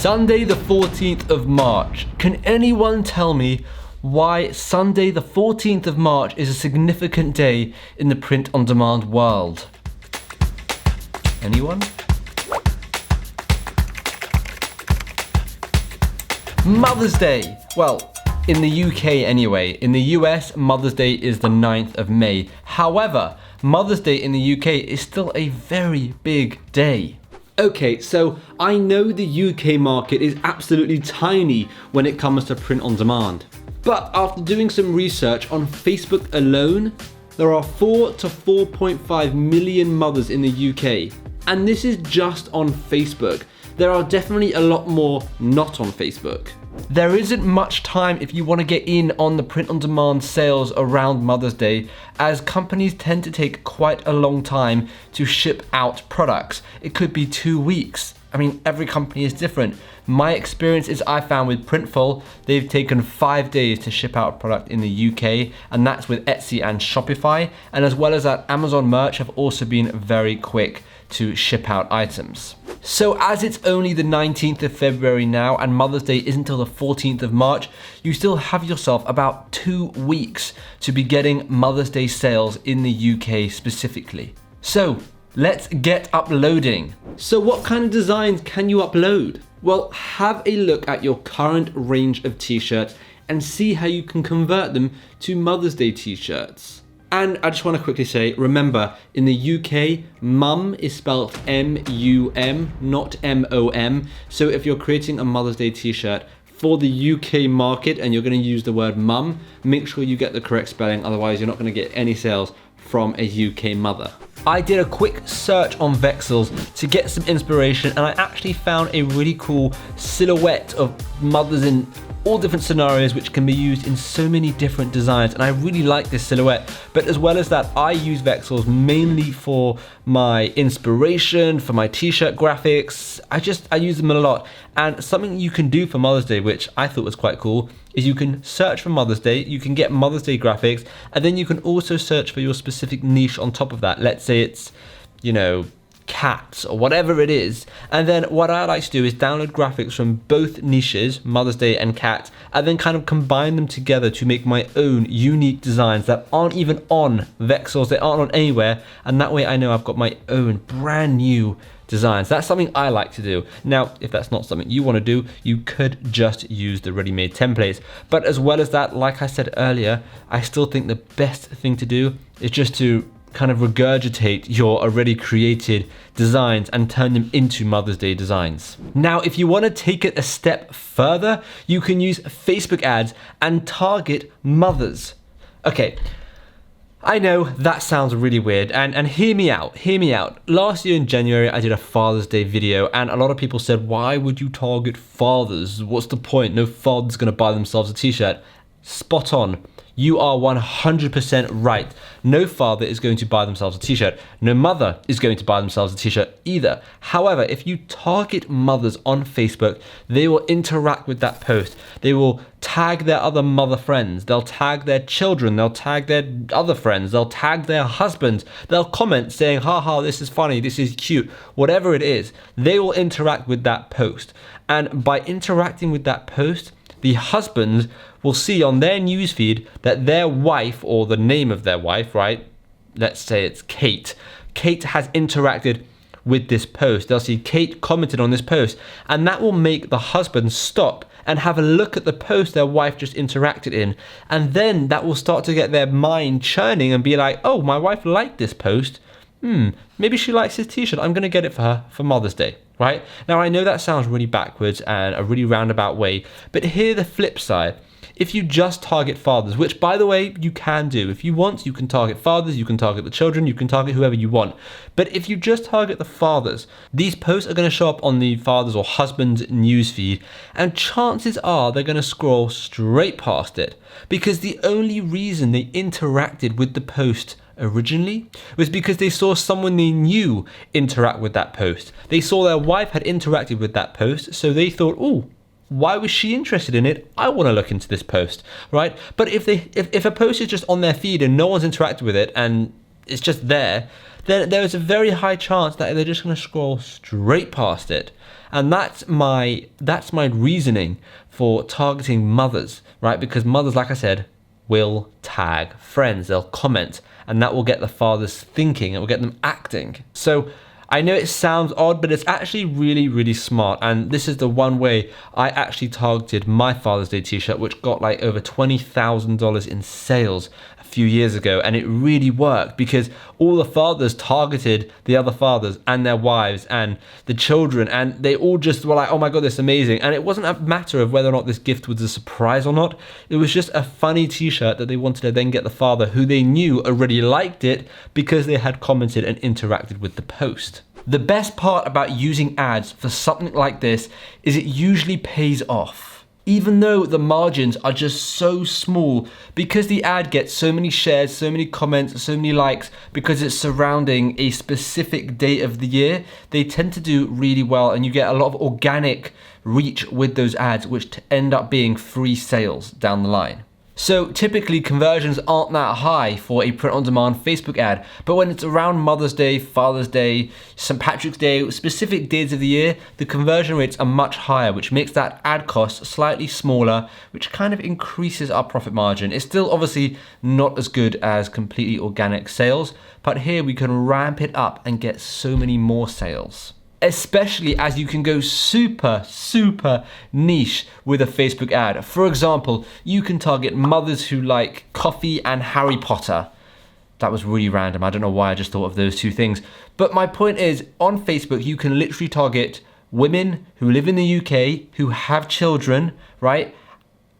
Sunday the 14th of March. Can anyone tell me why Sunday the 14th of March is a significant day in the print-on-demand world? Anyone? Mother's Day. Well, in the UK anyway. In the US, Mother's Day is the 9th of May. However, Mother's Day in the UK is still a very big day. Okay, so I know the UK market is absolutely tiny when it comes to print on demand. But after doing some research on Facebook alone, there are 4 to 4.5 million mothers in the UK. And this is just on Facebook. There are definitely a lot more not on Facebook. There isn't much time if you want to get in on the print-on-demand sales around Mother's Day, as companies tend to take quite a long time to ship out products. It could be 2 weeks. I mean, every company is different. My experience is I found with Printful, they've taken 5 days to ship out a product in the UK, and that's with Etsy and Shopify. And as well as that, Amazon Merch have also been very quick to ship out items. So as it's only the 19th of February now and Mother's Day isn't until the 14th of March, you still have yourself about 2 weeks to be getting Mother's Day sales in the UK specifically. So let's get uploading. So what kind of designs can you upload? Well, have a look at your current range of t-shirts and see how you can convert them to Mother's Day t-shirts. And I just want to quickly say, remember, in the UK, mum is spelled M-U-M, not M-O-M. So if you're creating a Mother's Day t-shirt for the UK market and you're going to use the word mum, make sure you get the correct spelling, otherwise you're not going to get any sales from a UK mother. I did a quick search on Vexels to get some inspiration, and I actually found a really cool silhouette of mothers in all different scenarios which can be used in so many different designs, and I really like this silhouette. But as well as that, I use Vexels mainly for my inspiration, for my t-shirt graphics. I use them a lot. And something you can do for Mother's Day, which I thought was quite cool, is you can search for Mother's Day, you can get Mother's Day graphics, and then you can also search for your specific niche on top of that. Let's say it's, cats or whatever it is. And then what I like to do is download graphics from both niches, Mother's Day and cats, and then kind of combine them together to make my own unique designs that aren't even on Vexels, they aren't on anywhere, and that way I know I've got my own brand new designs. That's something I like to do. Now, if that's not something you want to do, you could just use the ready-made templates. But as well as that, like I said earlier, I still think the best thing to do is just to kind of regurgitate your already created designs and turn them into Mother's Day designs. Now, if you want to take it a step further, you can use Facebook ads and target mothers. Okay, I know that sounds really weird, and hear me out. Last year in January, I did a Father's Day video, and a lot of people said, why would you target fathers? What's the point? No father's gonna buy themselves a t-shirt. Spot on. You are 100% right. No father is going to buy themselves a t-shirt. No mother is going to buy themselves a t-shirt either. However, if you target mothers on Facebook, they will interact with that post. They will tag their other mother friends. They'll tag their children. They'll tag their other friends. They'll tag their husbands. They'll comment saying, haha, this is funny, this is cute, whatever it is. They will interact with that post. And by interacting with that post, the husbands will see on their newsfeed that their wife, or the name of their wife, right? Let's say it's Kate. Kate has interacted with this post. They'll see Kate commented on this post, and that will make the husband stop and have a look at the post their wife just interacted in. And then that will start to get their mind churning and be like, oh, my wife liked this post. Maybe she likes his t-shirt. I'm going to get it for her for Mother's Day, right? Now, I know that sounds really backwards and a really roundabout way, but hear the flip side. If you just target fathers, which by the way, you can do. If you want, you can target fathers, you can target the children, you can target whoever you want. But if you just target the fathers, these posts are going to show up on the father's or husband's newsfeed, and chances are they're going to scroll straight past it, because the only reason they interacted with the post originally was because they saw someone they knew interact with that post. They saw their wife had interacted with that post, so they thought, oh, why was she interested in it? I want to look into this post, right? But if a post is just on their feed and no one's interacted with it, and it's just there, then there is a very high chance that they're just going to scroll straight past it. And that's my reasoning for targeting mothers, right? Because mothers, like I said, will tag friends, they'll comment, and that will get the fathers thinking, it will get them acting. So I know it sounds odd, but it's actually really, really smart. And this is the one way I actually targeted my Father's Day t-shirt, which got like over $20,000 in sales a few years ago. And it really worked because all the fathers targeted the other fathers and their wives and the children. And they all just were like, oh my God, this is amazing. And it wasn't a matter of whether or not this gift was a surprise or not. It was just a funny t-shirt that they wanted to then get the father who they knew already liked it because they had commented and interacted with the post. The best part about using ads for something like this is it usually pays off. Even though the margins are just so small, because the ad gets so many shares, so many comments, so many likes, because it's surrounding a specific day of the year, they tend to do really well and you get a lot of organic reach with those ads, which end up being free sales down the line. So typically conversions aren't that high for a print-on-demand Facebook ad, but when it's around Mother's Day, Father's Day, St. Patrick's Day, specific days of the year, the conversion rates are much higher, which makes that ad cost slightly smaller, which kind of increases our profit margin. It's still obviously not as good as completely organic sales, but here we can ramp it up and get so many more sales. Especially as you can go super niche with a Facebook ad. For example, you can target mothers who like coffee and Harry Potter. That was really random. I don't know why I just thought of those two things. But my point is, on Facebook, you can literally target women who live in the UK, who have children, right?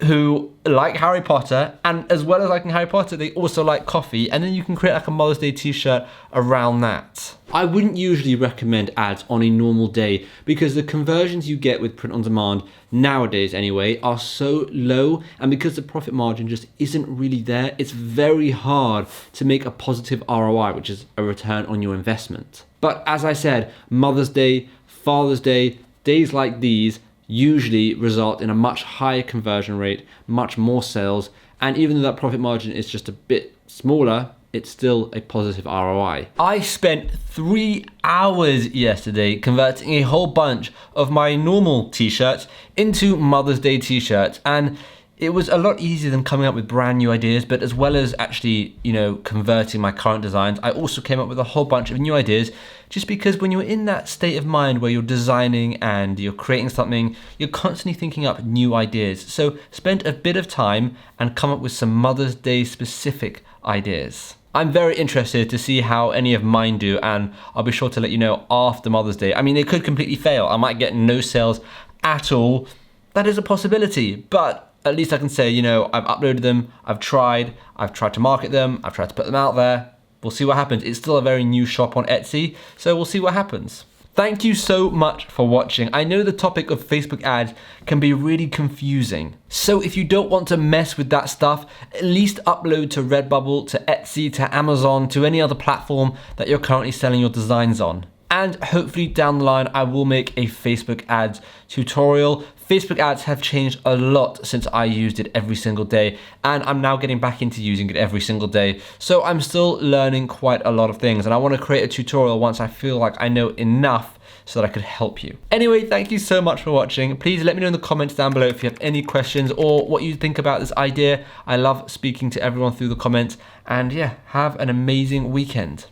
Who like Harry Potter, and as well as liking Harry Potter, they also like coffee, and then you can create like a Mother's Day t-shirt around that. I wouldn't usually recommend ads on a normal day because the conversions you get with print on demand nowadays anyway are so low, and because the profit margin just isn't really there, it's very hard to make a positive ROI, which is a return on your investment. But as I said, Mother's Day, Father's Day, days like these usually result in a much higher conversion rate, much more sales, and even though that profit margin is just a bit smaller, it's still a positive ROI. I spent 3 hours yesterday converting a whole bunch of my normal t-shirts into Mother's Day t-shirts, and it was a lot easier than coming up with brand new ideas, but as well as actually, converting my current designs, I also came up with a whole bunch of new ideas, just because when you're in that state of mind where you're designing and you're creating something, you're constantly thinking up new ideas. So spend a bit of time and come up with some Mother's Day specific ideas. I'm very interested to see how any of mine do, and I'll be sure to let you know after Mother's Day. I mean, they could completely fail. I might get no sales at all. That is a possibility, but at least I can say, I've uploaded them, I've tried to market them, I've tried to put them out there. We'll see what happens. It's still a very new shop on Etsy, so we'll see what happens. Thank you so much for watching. I know the topic of Facebook ads can be really confusing. So if you don't want to mess with that stuff, at least upload to Redbubble, to Etsy, to Amazon, to any other platform that you're currently selling your designs on. And hopefully down the line, I will make a Facebook ads tutorial. Facebook ads have changed a lot since I used it every single day, and I'm now getting back into using it every single day. So I'm still learning quite a lot of things, and I want to create a tutorial once I feel like I know enough so that I could help you. Anyway, thank you so much for watching. Please let me know in the comments down below if you have any questions or what you think about this idea. I love speaking to everyone through the comments, and yeah, have an amazing weekend.